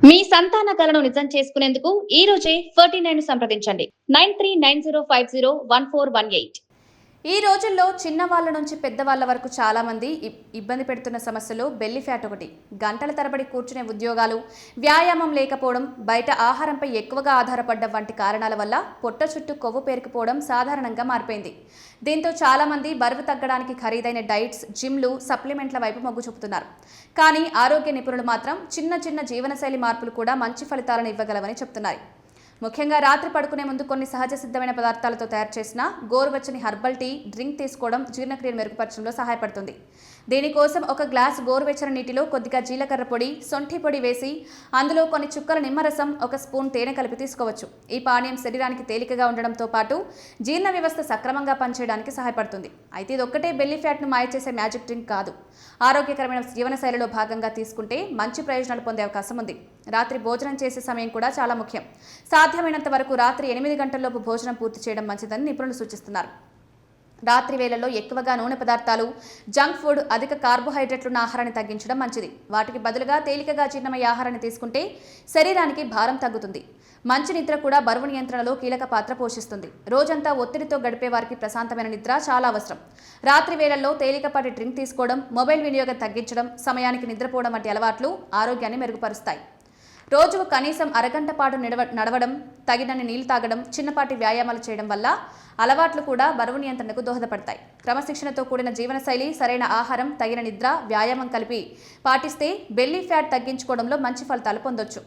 మీ సంతాన కలను నిజం చేసుకునేందుకు ఈ రోజే 49 సంప్రదించండి. 9390501418. ఈ రోజుల్లో చిన్నవాళ్ల నుంచి పెద్దవాళ్ల వరకు చాలా మంది ఇబ్బంది పెడుతున్న సమస్యలు బెల్లి ఫ్యాట్ ఒకటి. గంటల తరబడి కూర్చునే ఉద్యోగాలు, వ్యాయామం లేకపోవడం, బయట ఆహారంపై ఎక్కువగా ఆధారపడడం వంటి కారణాల వల్ల పొట్ట చుట్టూ కొవ్వు పేరుకుపోవడం సాధారణంగా మారిపోయింది. దీంతో చాలా మంది బరువు తగ్గడానికి ఖరీదైన డైట్స్, జిమ్లు, సప్లిమెంట్ల వైపు మొగ్గు చూపుతున్నారు. కానీ ఆరోగ్య నిపుణులు మాత్రం చిన్న చిన్న జీవనశైలి మార్పులు కూడా మంచి ఫలితాలను ఇవ్వగలవని చెప్తున్నారు. ముఖ్యంగా రాత్రి పడుకునే ముందు కొన్ని సహజ సిద్ధమైన పదార్థాలతో తయారు చేసిన గోరువెచ్చని హెర్బల్ టీ డ్రింక్ తీసుకోవడం జీర్ణక్రియను మెరుగుపరచడంలో సహాయపడుతుంది. దీనికోసం ఒక గ్లాస్ గోరువెచ్చని నీటిలో కొద్దిగా జీలకర్ర పొడి, సొంఠి పొడి వేసి అందులో కొన్ని చుక్కల నిమ్మరసం, ఒక స్పూన్ తేనె కలిపి తీసుకోవచ్చు. ఈ పానీయం శరీరానికి తేలికగా ఉండడంతో పాటు జీర్ణ వ్యవస్థ సక్రమంగా పనిచేయడానికి సహాయపడుతుంది. అయితే ఇదొక్కటే బెల్లీ ఫ్యాట్ను మాయ చేసే మ్యాజిక్ డ్రింక్ కాదు. ఆరోగ్యకరమైన జీవనశైలిలో భాగంగా తీసుకుంటే మంచి ప్రయోజనాలు పొందే అవకాశం ఉంది. రాత్రి భోజనం చేసే సమయం కూడా చాలా ముఖ్యం. సాధ్యమైనంత వరకు రాత్రి 8 గంటల్లోపు భోజనం పూర్తి చేయడం మంచిదని నిపుణులు సూచిస్తున్నారు. రాత్రి వేళల్లో ఎక్కువగా నూనె పదార్థాలు, జంక్ ఫుడ్, అధిక కార్బోహైడ్రేట్లున్న ఆహారాన్ని తగ్గించడం మంచిది. వాటికి బదులుగా తేలికగా జీర్ణమయ్యే ఆహారాన్ని తీసుకుంటే శరీరానికి భారం తగ్గుతుంది. మంచి నిద్ర కూడా బరువు నియంత్రణలో కీలక పాత్ర పోషిస్తుంది. రోజంతా ఒత్తిడితో గడిపే వారికి ప్రశాంతమైన నిద్ర చాలా అవసరం. రాత్రి వేళల్లో తేలికపాటి డ్రింక్ తీసుకోవడం, మొబైల్ వినియోగం తగ్గించడం, సమయానికి నిద్రపోవడం వంటి అలవాట్లు ఆరోగ్యాన్ని మెరుగుపరుస్తాయి. రోజుకు కనీసం అరగంట పాటు నడవడం, తగినన్ని నీళ్లు తాగడం, చిన్నపాటి వ్యాయామాలు చేయడం వల్ల అలవాట్లు కూడా బరువు నియంత్రణకు దోహదపడతాయి. క్రమశిక్షణతో కూడిన జీవనశైలి, సరైన ఆహారం, తగిన నిద్ర, వ్యాయామం కలిపి పాటిస్తే బెల్లీ ఫ్యాట్ తగ్గించుకోవడంలో మంచి ఫలితాలు పొందొచ్చు.